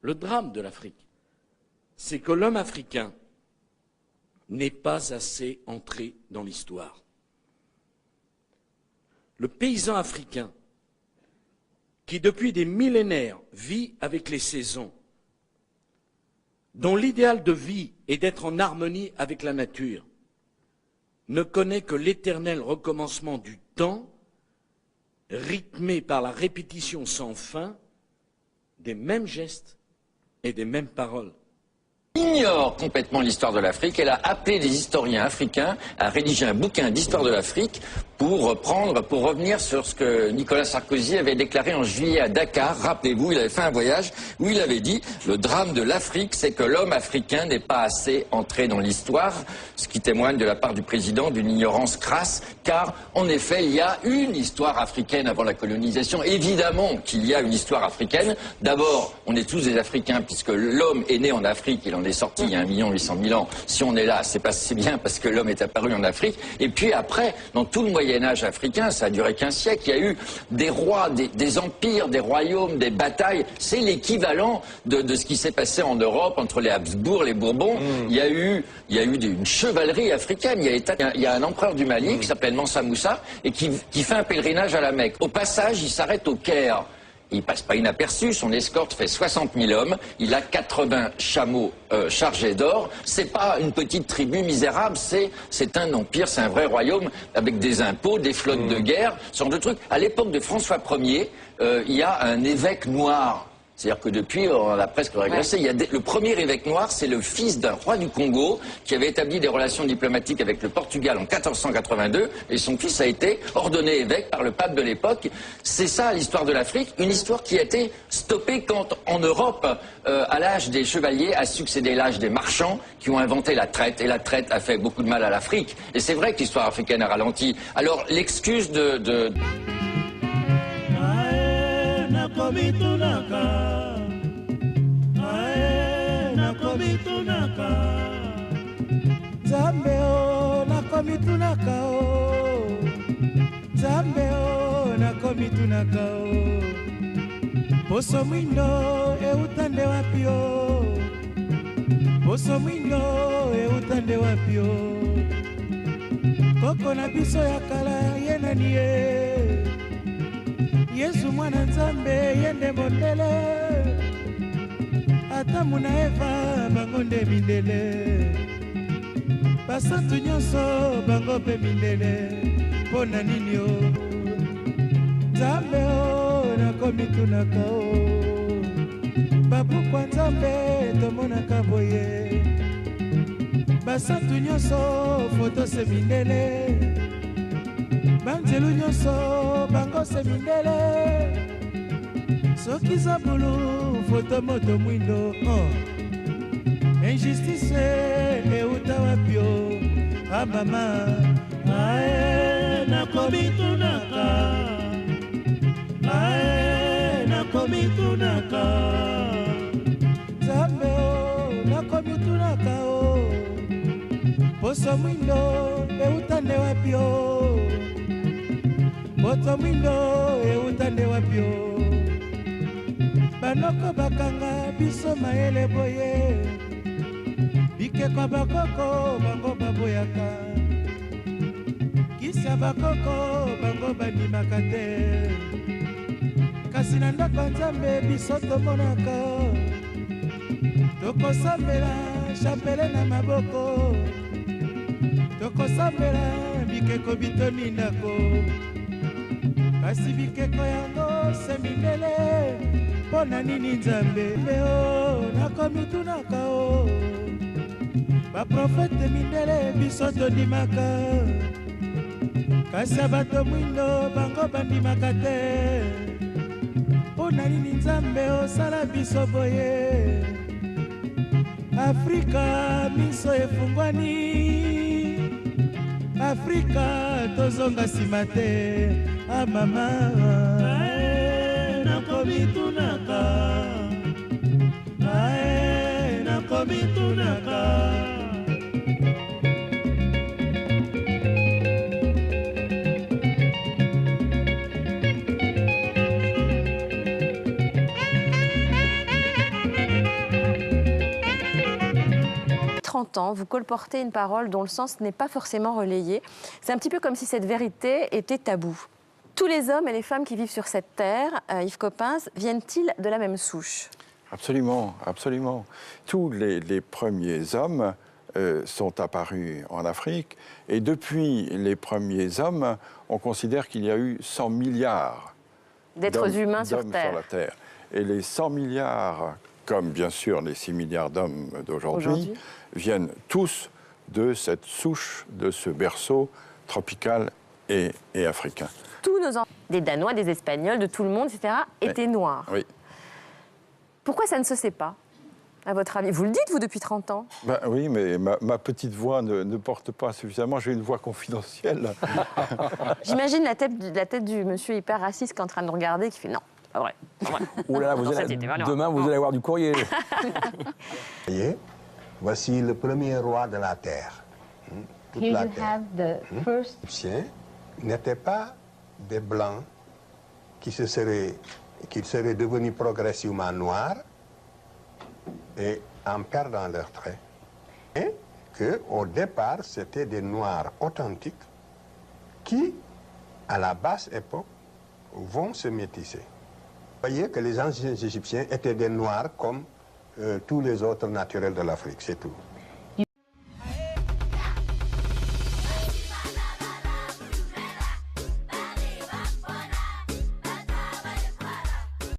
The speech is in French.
Le drame de l'Afrique, c'est que l'homme africain n'est pas assez entré dans l'histoire. Le paysan africain, qui depuis des millénaires vit avec les saisons, dont l'idéal de vie est d'être en harmonie avec la nature, ne connaît que l'éternel recommencement du temps, rythmé par la répétition sans fin des mêmes gestes et des mêmes paroles. Ignore complètement l'histoire de l'Afrique. Elle a appelé des historiens africains à rédiger un bouquin d'histoire de l'Afrique pour revenir sur ce que Nicolas Sarkozy avait déclaré en juillet à Dakar. Rappelez-vous, il avait fait un voyage où il avait dit « Le drame de l'Afrique, c'est que l'homme africain n'est pas assez entré dans l'histoire », ce qui témoigne de la part du président d'une ignorance crasse, car en effet, il y a une histoire africaine avant la colonisation. Évidemment qu'il y a une histoire africaine. D'abord, on est tous des Africains, puisque l'homme est né en Afrique, il en est sorti il y a 1 800 000 ans. Si on est là, c'est pas si bien parce que l'homme est apparu en Afrique. Et puis après, dans tout le Moyen-Âge africain, ça a duré qu'un siècle, il y a eu des rois, des empires, des royaumes, des batailles. C'est l'équivalent de ce qui s'est passé en Europe entre les Habsbourg, les Bourbons. Il y a eu une chevalerie africaine. Il y a un empereur du Mali qui s'appelle Mansa Moussa et qui fait un pèlerinage à la Mecque. Au passage, il s'arrête au Caire. Il passe pas inaperçu, son escorte fait 60 000 hommes, il a 80 chameaux chargés d'or. C'est pas une petite tribu misérable, c'est un empire, c'est un vrai royaume avec des impôts, des flottes de guerre, ce genre de trucs. À l'époque de François Ier, il y a un évêque noir. C'est-à-dire que depuis, on a presque régressé. Ouais. Le premier évêque noir, c'est le fils d'un roi du Congo qui avait établi des relations diplomatiques avec le Portugal en 1482 et son fils a été ordonné évêque par le pape de l'époque. C'est ça l'histoire de l'Afrique, une histoire qui a été stoppée quand en Europe, à l'âge des chevaliers, a succédé l'âge des marchands qui ont inventé la traite et la traite a fait beaucoup de mal à l'Afrique. Et c'est vrai que l'histoire africaine a ralenti. Alors l'excuse de... Zambe o nakomitunaka o Zambe o nakomitunaka o Poso mwindo eutande wapi o Poso mwindo eutande wapi o Koko na biso ya kala yenani ye Yesu mwana Nzambe yende mondele Ata muna Eva bango nde mindele Basantu nyonso bango pe mindele Pona nini o Nzambe o nakomitunaka o Babukwa Nzambe tomonaka boye Basantu nyonso foto se mindele Banzelu nyonso bango se mindele Soki zabulu foto moto mwindo Injustice euta wapi o Ah mama Ae nakomitunaka Ae nakomitunaka Zambe o nakomitunaka o Poso mwindo eutande wapi o Poto mwindo eutande wapi o Banoko bakanga biso mayele boye Bikeko bakoko bango baboyaka Kisa bakoko bango bandimaka te Kasi na ndako Nzambe biso tomonaka Tokosambela chapele na maboko Tokosambela bikeko bitoni ndako Kasi bikeko yango se mindele Pona nini Nzambe Leo nakomitunaka o Baprofete mindele biso tondimaka Kasi bato mwindo bango bandimaka te Pona nini Nzambe osala biso boye Afrika miso efungwani Afrika tozonga nsima te Ah mama Ae nakomitunaka Ae nakomitunaka 30 ans, vous colportez une parole dont le sens n'est pas forcément relayé. C'est un petit peu comme si cette vérité était taboue. Tous les hommes et les femmes qui vivent sur cette terre, Yves Coppens, viennent-ils de la même souche? Absolument, absolument. Tous les premiers hommes sont apparus en Afrique. Et depuis les premiers hommes, on considère qu'il y a eu 100 milliards d'êtres humains sur la Terre. Et les 100 milliards, comme bien sûr les 6 milliards d'hommes d'aujourd'hui, viennent tous de cette souche, de ce berceau tropical et africain. Tous nos enfants, des Danois, des Espagnols, de tout le monde, etc., étaient noirs. Oui. Pourquoi ça ne se sait pas, à votre avis? Vous le dites, vous, depuis 30 ans. Ben, oui, mais ma petite voix ne porte pas suffisamment. J'ai une voix confidentielle. J'imagine la tête du monsieur hyper raciste qui est en train de nous regarder, qui fait non, pas vrai. Oh là là, demain, vous allez avoir du courrier. Voyez, voici le premier roi de la terre. Toute Here la you terre. have the first. Les Égyptiens n'étaient pas des blancs qui seraient devenus progressivement noirs et en perdant leurs traits. Et qu'au départ, c'était des noirs authentiques qui, à la basse époque, vont se métisser. Vous voyez que les anciens Égyptiens étaient des noirs comme tous les autres naturels de l'Afrique, c'est tout.